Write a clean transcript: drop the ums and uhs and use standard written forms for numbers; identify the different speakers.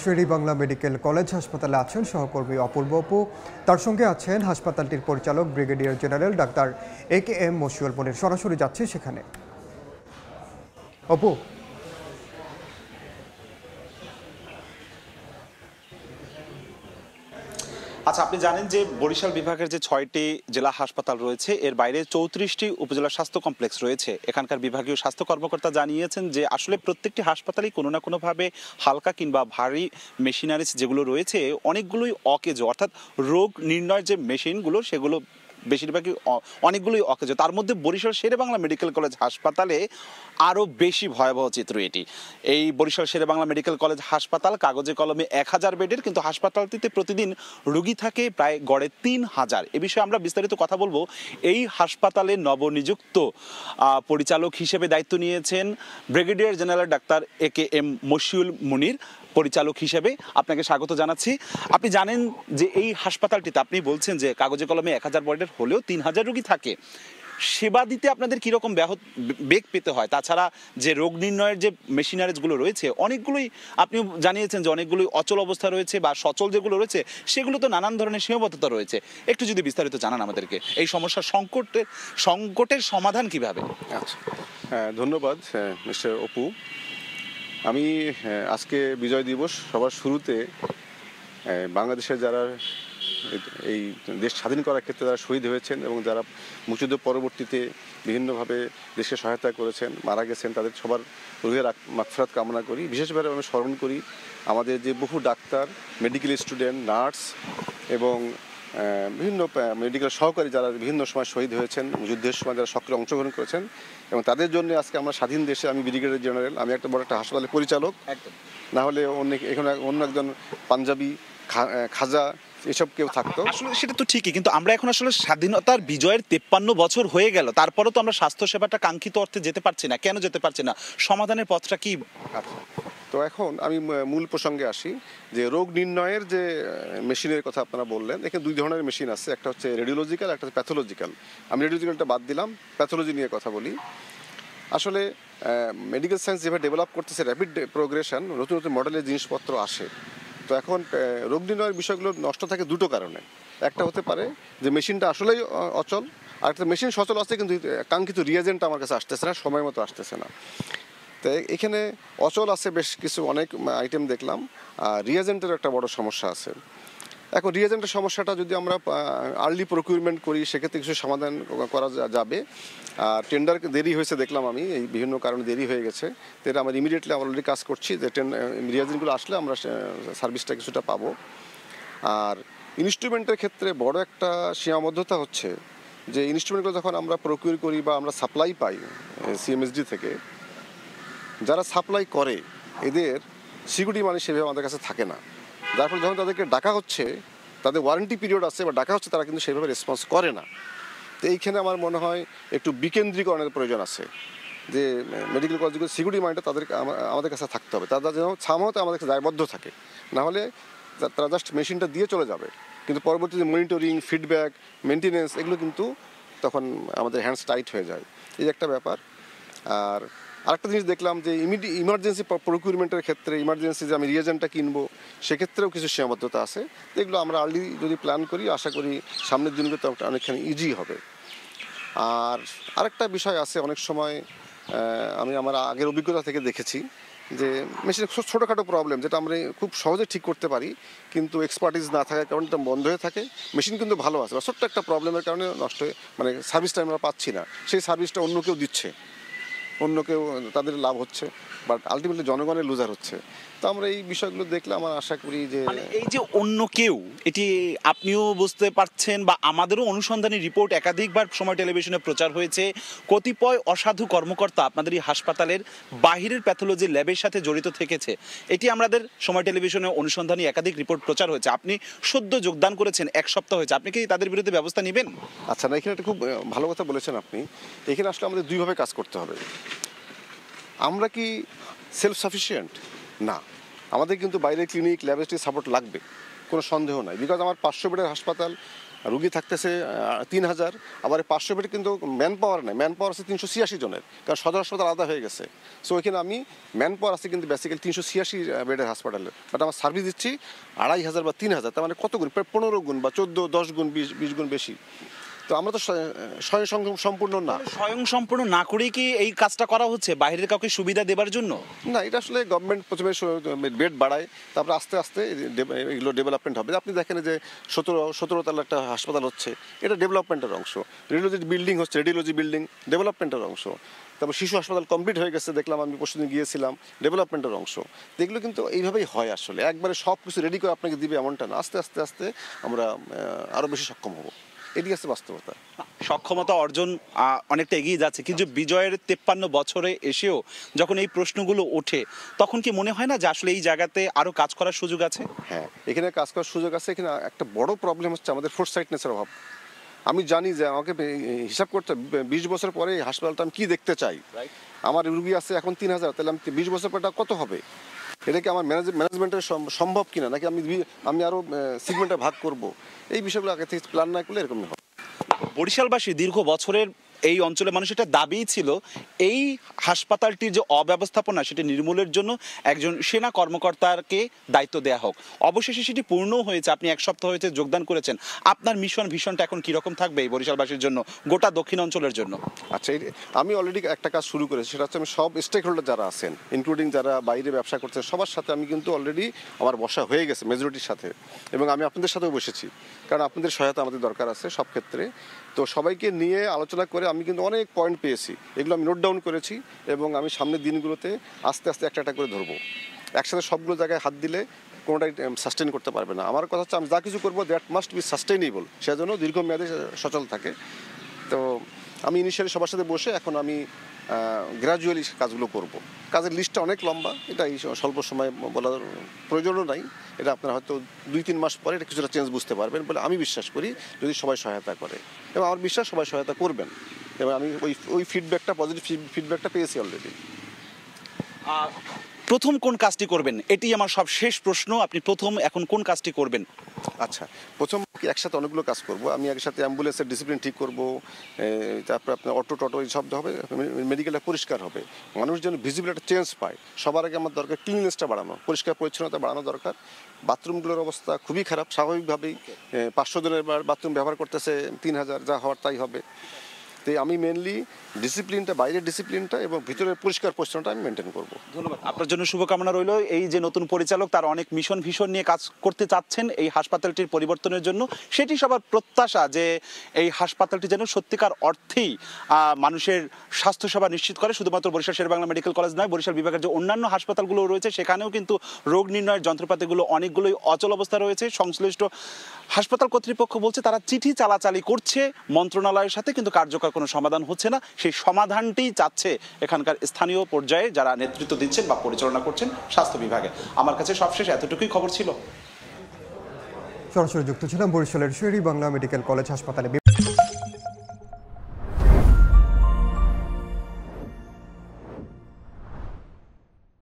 Speaker 1: Sher-e-Bangla medical college হাসপাতালে আছেন সহকর্মী অপূর্ব অপু। তার সঙ্গে আছেন হাসপাতালটির পরিচালক brigadier general doctor A K M. Mashiul Monir. সরাসরি যাচ্ছে সেখানে। অপু,
Speaker 2: আচ্ছা, আপনি জানেন যে বরিশাল বিভাগের যে 6টি জেলা হাসপাতাল রয়েছে এর বাইরে 34টি উপজেলা স্বাস্থ্য কমপ্লেক্স রয়েছে। এখানকার বিভাগীয় স্বাস্থ্য কর্মকর্তা জানিয়েছেন যে আসলে প্রত্যেকটি হাসপাতালেই কোনো না কোনোভাবে হালকা কিংবা ভারী মেশিনারিজ যেগুলো রয়েছে অনেকগুলোই অকেজো, অর্থাৎ রোগ নির্ণয়ের যে মেশিনগুলো সেগুলো বেশিরভাগই অনেকগুলোই অকেজো। তার মধ্যে বরিশাল শের-ই-বাংলা মেডিকেল কলেজ হাসপাতালে আরও বেশি ভয়াবহ চিত্র এটি। এই বরিশাল শের-ই-বাংলা মেডিকেল কলেজ হাসপাতাল কাগজে কলমে 1000 বেডের, কিন্তু হাসপাতালটিতে প্রতিদিন রোগী থাকে প্রায় গড়ে 3000। এ বিষয়ে আমরা বিস্তারিত কথা বলবো। এই হাসপাতালে নবনিযুক্ত পরিচালক হিসেবে দায়িত্ব নিয়েছেন brigadier general doctor A K M. Mashiul Monir. পরিচালক হিসেবে আপনাকে স্বাগত জানাচ্ছি। আপনি জানেন যে এই হাসপাতালটিতে আপনি বলছেন যে কাগজে কলমে 1000 বেডের হলেও 3000 রোগী থাকে। সেবা দিতে আপনাদের কীরকম বেগ পেতে হয়? তাছাড়া যে রোগ নির্ণয়ের যে মেশিনারিজগুলো রয়েছে অনেকগুলোই আপনি জানিয়েছেন যে অনেকগুলোই অচল অবস্থা রয়েছে, বা সচল যেগুলো রয়েছে সেগুলো তো নানান ধরনের সীমাবদ্ধতা রয়েছে। একটু যদি বিস্তারিত জানান আমাদেরকে, এই সমস্যার সংকটের সমাধান কিভাবে?
Speaker 3: আচ্ছা, ধন্যবাদ মিস্টার অপু। আমি আজকে বিজয় দিবস সবার শুরুতে বাংলাদেশের যারা এই দেশ স্বাধীন করার ক্ষেত্রে যারা শহীদ হয়েছেন এবং যারা মুক্তিযুদ্ধ পরবর্তীতে বিভিন্নভাবে দেশকে সহায়তা করেছেন, মারা গেছেন, তাদের সবার রুহের মাগফিরাত কামনা করি। বিশেষভাবে আমি স্মরণ করি আমাদের যে বহু ডাক্তার, মেডিকেল স্টুডেন্ট, নার্স এবং বিভিন্ন মেডিকেল সহকারী যারা বিভিন্ন সময় শহীদ হয়েছেন, যুদ্ধের সময় যারা সক্রিয় অংশগ্রহণ করেছেন, এবং তাদের জন্য আজকে আমরা স্বাধীন দেশে, আমি ব্রিগেডিয়ার জেনারেল, আমি একটা বড় একটা হাসপাতালের পরিচালক, না হলে এখানে অন্য একজন পাঞ্জাবি, খাজা এসব কেউ থাকতো।
Speaker 2: আসলে সেটা তো ঠিকই, কিন্তু আমরা এখন আসলে স্বাধীনতার বিজয়ের 53 বছর হয়ে গেল, তারপরও তো আমরা স্বাস্থ্য সেবাটা কাঙ্ক্ষিত অর্থে যেতে পারছি না। কেন যেতে পারছি না? সমাধানের পথটা কি?
Speaker 3: আচ্ছা, তো এখন আমি মূল প্রসঙ্গে আসি যে রোগ নির্ণয়ের যে মেশিনের কথা আপনারা বললেন। এখানে দুই ধরনের মেশিন আছে, একটা হচ্ছে রেডিওলজিক্যাল, একটা হচ্ছে প্যাথোলজিক্যাল। আমি রেডিওলজিক্যালটা বাদ দিলাম, প্যাথোলজি নিয়ে কথা বলি। আসলে মেডিকেল সায়েন্স যেভাবে ডেভেলপ করতেছে, র্যাপিড প্রোগ্রেশন, নতুন নতুন মডেলের জিনিসপত্র আসে। তো এখন রোগ নির্ণয়ের বিষয়গুলো নষ্ট থাকে দুটো কারণে। একটা হতে পারে যে মেশিনটা আসলেই অচল, আর একটা মেশিন সচল আছে কিন্তু কাঙ্ক্ষিত রিয়েজেন্টটা আমার কাছে আসতেছে না, সময় মতো আসতেছে না। তো এখানে অচল আছে বেশ কিছু, অনেক আইটেম দেখলাম, আর রিয়েজেন্টের একটা বড় সমস্যা আছে। এখন রিয়েজেন্টের সমস্যাটা যদি আমরা আর্লি প্রকিউরমেন্ট করি সেক্ষেত্রে কিছু সমাধান করা যাবে। আর টেন্ডার দেরি হয়েছে দেখলাম আমি, এই বিভিন্ন কারণে দেরি হয়ে গেছে। তো এটা আমরা ইমিডিয়েটলি অলরেডি কাজ করছি যে রিয়েজেন্টগুলো আসলে আমরা সার্ভিসটা কিছুটা পাবো। আর ইনস্ট্রুমেন্টের ক্ষেত্রে বড় একটা সীমাবদ্ধতা হচ্ছে যে ইনস্ট্রুমেন্টগুলো যখন আমরা প্রকিউর করি বা আমরা সাপ্লাই পাই সিএমএসডি থেকে, যারা সাপ্লাই করে এদের সিকিউরিটি মানি সেভাবে আমাদের কাছে থাকে না। যার ফলে যখন তাদেরকে ডাকা হচ্ছে, তাদের ওয়ারেন্টি পিরিয়ড আছে বা ডাকা হচ্ছে, তারা কিন্তু সেভাবে রেসপন্স করে না। তো এইখানে আমার মনে হয় একটু বিকেন্দ্রীকরণের প্রয়োজন আছে, যে মেডিকেল কলেজগুলো সিকিউরিটি মানিটা তাদেরকে আমাদের কাছে থাকতে হবে। তারা যেন সামহতে আমাদের কাছে দায়বদ্ধ থাকে, না হলে তারা জাস্ট মেশিনটা দিয়ে চলে যাবে, কিন্তু পরবর্তীতে মনিটরিং, ফিডব্যাক, মেনটেনেন্স এগুলো কিন্তু তখন আমাদের হ্যান্ডস টাইট হয়ে যায়। এই একটা ব্যাপার। আর আরেকটা জিনিস দেখলাম যে ইমার্জেন্সি প্রকিউরমেন্টের ক্ষেত্রে, ইমার্জেন্সি যে আমি রিয়েজেন্টটা কিনবো সেক্ষেত্রেও কিছু সীমাবদ্ধতা আছে। এগুলো আমরা আর্লি যদি প্ল্যান করি, আশা করি সামনের দিনগুলোতে অনেকখানি ইজি হবে। আর আরেকটা বিষয় আছে, অনেক সময় আমি আমার আগের অভিজ্ঞতা থেকে দেখেছি যে মেশিনের ছোটোখাটো প্রবলেম যেটা আমরা খুব সহজে ঠিক করতে পারি, কিন্তু এক্সপার্টিস না থাকার কারণে এটা বন্ধ হয়ে থাকে। মেশিন কিন্তু ভালো আছে, ছোট্ট একটা প্রবলেমের কারণে নষ্ট হয়ে, মানে সার্ভিসটা আমরা পাচ্ছি না, সেই সার্ভিসটা অন্য কেউ দিচ্ছে, অন্য কেউ তাদের লাভ হচ্ছে, বাট আলটিমেটলি জনগণের লুজার হচ্ছে। তো আমরা এই বিষয়গুলো দেখলে আমার আশা করি যে
Speaker 2: এই যে অন্য কেউ, এটি আপনিও বুঝতে পারছেন বা আমাদেরও অনুসন্ধানী রিপোর্ট একাধিকবার সময় টেলিভিশনে প্রচার হয়েছে, কতিপয় অসাধু কর্মকর্তা আপনাদের এই হাসপাতালের বাহিরের প্যাথোলজি ল্যাবের সাথে জড়িত থেকেছে। এটি আমাদের সময় টেলিভিশনে অনুসন্ধানী একাধিক রিপোর্ট প্রচার হয়েছে। আপনি সদ্য যোগদান করেছেন, 1 সপ্তাহ হয়েছে, আপনি কি তাদের বিরুদ্ধে ব্যবস্থা নেবেন?
Speaker 3: আচ্ছা, না, এখানে একটা খুব ভালো কথা বলেছেন আপনি। এখানে আসলে আমাদের দুইভাবে কাজ করতে হবে। আমরা কি সেলফ সাফিসিয়েন্ট? না, আমাদের কিন্তু বাইরের ক্লিনিক, ল্যাবরেটরি সাপোর্ট লাগবে, কোনো সন্দেহ নাই। বিকজ আমার 500 বেডের হাসপাতাল, রুগী থাকতেছে 3000, আবার 500 বেড কিন্তু ম্যান পাওয়ার নেই, ম্যান পাওয়ার আছে 386 জনের, কারণ সদর হাসপাতাল আলাদা হয়ে গেছে। সো ওইখানে আমি ম্যান পাওয়ার আছে কিন্তু বেসিক্যালি 386 বেডের হাসপাতালে, বাট আমার সার্ভিস দিচ্ছি 2500 বা 3000, তার মানে কত গুণ, প্রায় 15 গুণ বা 14, 10 গুণ, 20 গুণ বেশি। তো আমরা তো স্বয়ং সম্পূর্ণ না।
Speaker 2: স্বয়ং সম্পূর্ণ না করেই কি এই কাজটা করা হচ্ছে বাইরের কাউকে সুবিধা দেবার জন্য?
Speaker 3: না, এটা আসলে গভর্নমেন্ট প্রথমে বেড বাড়ায়, তারপর আস্তে আস্তে এগুলো ডেভেলপমেন্ট হবে। আপনি দেখেন যে 17 তলা একটা হাসপাতাল হচ্ছে, এটা ডেভেলপমেন্টের অংশ। রেডিওলজি বিল্ডিং হচ্ছে, রেডিওলজি বিল্ডিং ডেভেলপমেন্টের অংশ। তারপর শিশু হাসপাতাল কমপ্লিট হয়ে গেছে, দেখলাম আমি পরশুদিন গিয়েছিলাম, ডেভেলপমেন্টের অংশ। তো এগুলো কিন্তু এইভাবেই হয় আসলে, একবারে সব কিছু রেডি করে আপনাকে দিবে এমনটা না, আস্তে আস্তে আস্তে আমরা আরও বেশি সক্ষম হব, এটি হচ্ছে বাস্তবতা।
Speaker 2: সক্ষমতা অর্জন অনেকটা এগিয়ে যাচ্ছে, কিন্তু বিজয়ের 53 বছরে এসেও যখন এই প্রশ্নগুলো ওঠে তখন কি মনে হয় না যে আসলে এই জায়গাতে আরো কাজ করার সুযোগ আছে?
Speaker 3: হ্যাঁ, এখানে কাজ করার সুযোগ আছে। এখানে একটা বড় প্রবলেম হচ্ছে আমাদের ফোরসাইটনেসের অভাব। আমি জানি যে আমাকে হিসাব করতে 20 বছর পরে এই হাসপাতালটা আমি কি দেখতে চাই। আমার রুগী আছে এখন 3000, তাহলে আমি 20 বছর পরে কত হবে, এটা কি আমার ম্যানেজমেন্টের সম্ভব কিনা, নাকি আমি আরও সিগমেন্টে ভাগ করব, এই বিষয়গুলো আগে থেকে প্ল্যান না করলে এরকম হবে।
Speaker 2: বরিশালবাসী দীর্ঘ বছরের এই অঞ্চলের মানুষ এটা দাবিই ছিল, এই হাসপাতালটির যে অব্যবস্থাপনা সেটি নির্মূলের জন্য একজন সেনা কর্মকর্তাকে দায়িত্ব দেওয়া হোক। অবশেষে সেটি পূর্ণও হয়েছে, আপনি 1 সপ্তাহ হয়েছে যোগদান করেছেন। আপনার ভীষণটা এখন কিরকম থাকবে এই বরিশালবাসীর জন্য, গোটা দক্ষিণ অঞ্চলের জন্য?
Speaker 3: আচ্ছা, আমি অলরেডি একটা কাজ শুরু করেছি, সেটা হচ্ছে আমি সব স্টেক হোল্ডার যারা আছেন, ইনক্লুডিং যারা বাইরে ব্যবসা করছেন, সবার সাথে আমি কিন্তু অলরেডি আমার বসা হয়ে গেছে মেজরিটির সাথে, এবং আমি আপনাদের সাথেও বসেছি, কারণ আপনাদের সহায়তা আমাদের দরকার আছে সব ক্ষেত্রে। তো সবাইকে নিয়ে আলোচনা করে আমি কিন্তু অনেক পয়েন্ট পেয়েছি, এগুলো আমি নোট ডাউন করেছি, এবং আমি সামনের দিনগুলোতে আস্তে আস্তে একটা করে ধরবো। একসাথে সবগুলো জায়গায় হাত দিলে কোনোটাই সাস্টেন করতে পারবে না। আমার কথা হচ্ছে আমি যা কিছু করবো দ্যাট মাস্ট বি সাস্টেইনেবল, সেজন্য দীর্ঘমেয়াদে সচল থাকে। তো আমি ইনিশিয়ালি সবার সাথে বসে এখন আমি গ্র্যাজুয়ালি কাজগুলো করব। কাজের লিস্টটা অনেক লম্বা, এটা এই স্বল্প সময় বলার প্রয়োজনও নাই। এটা আপনারা হয়তো 2-3 মাস পরে এটা কিছুটা চেঞ্জ বুঝতে পারবেন বলে আমি বিশ্বাস করি, যদি সবাই সহায়তা করে, এবং আমার বিশ্বাস সবাই সহায়তা করবেন, এবং আমি ওই ফিডব্যাকটা, পজিটিভ ফিডব্যাকটা পেয়েছি অলরেডি।
Speaker 2: প্রথম কোন কাজটি করবেন, এটি আমার সব শেষ প্রশ্ন। আপনি প্রথম এখন কোন কাজটি করবেন?
Speaker 3: আচ্ছা, প্রথম একসাথে অনেকগুলো কাজ করব। আমি একসাথে অ্যাম্বুলেন্সের ডিসিপ্লিন ঠিক করব, তারপর আপনার অটো টটো এই সব হবে, মেডিকেলটা পরিষ্কার হবে, মানুষ যেন ভিজিবল একটা চেঞ্জ পায়। সবার আগে আমার দরকার ক্লিননেসটা বাড়ানো, পরিষ্কার পরিচ্ছন্নতা বাড়ানো দরকার। বাথরুমগুলোর অবস্থা খুবই খারাপ, স্বাভাবিকভাবেই 500 জনের বাথরুম ব্যবহার করতেছে 3000, যা হওয়ার তাই হবে। তো আমি মেনলি ডিসিপ্লিনটা, বাইরের ডিসিপ্লিনটা এবং ভিতরের পরিষ্কার পরিচ্ছন্নতা আমি মেনটেন করব।
Speaker 2: ধন্যবাদ। আপনার জন্য শুভকামনা রইল। এই যে নতুন পরিচালক, তার অনেক ভীষণ নিয়ে কাজ করতে চাচ্ছেন এই হাসপাতালটির পরিবর্তনের জন্য, সেটি সবার প্রত্যাশা যে এই হাসপাতালটি যেন সত্যিকার অর্থেই মানুষের স্বাস্থ্যসেবা নিশ্চিত করে। শুধুমাত্র বরিশাল শেরেবাংলা মেডিকেল কলেজ নয়, বরিশাল বিভাগের যে অন্যান্য হাসপাতালগুলো রয়েছে সেখানেও কিন্তু রোগ নির্ণয়ের যন্ত্রপাতিগুলো অনেকগুলোই অচল অবস্থা রয়েছে। সংশ্লিষ্ট হাসপাতাল কর্তৃপক্ষ বলছে তারা চিঠি চালাচালি করছে মন্ত্রণালয়ের সাথে, কিন্তু কার্যকর কোনো সমাধান হচ্ছে না। সেই সমাধানটি চাচ্ছে এখানকার স্থানীয় পর্যায়ে যারা নেতৃত্ব দিচ্ছেন বা পরিচালনা করছেন স্বাস্থ্য বিভাগে। আমার কাছে সবশেষ এতটুকুই খবর ছিল।
Speaker 1: সরাসরি যুক্ত ছিলাম বরিশালের শেরেবাংলা মেডিকেল কলেজ হাসপাতালে।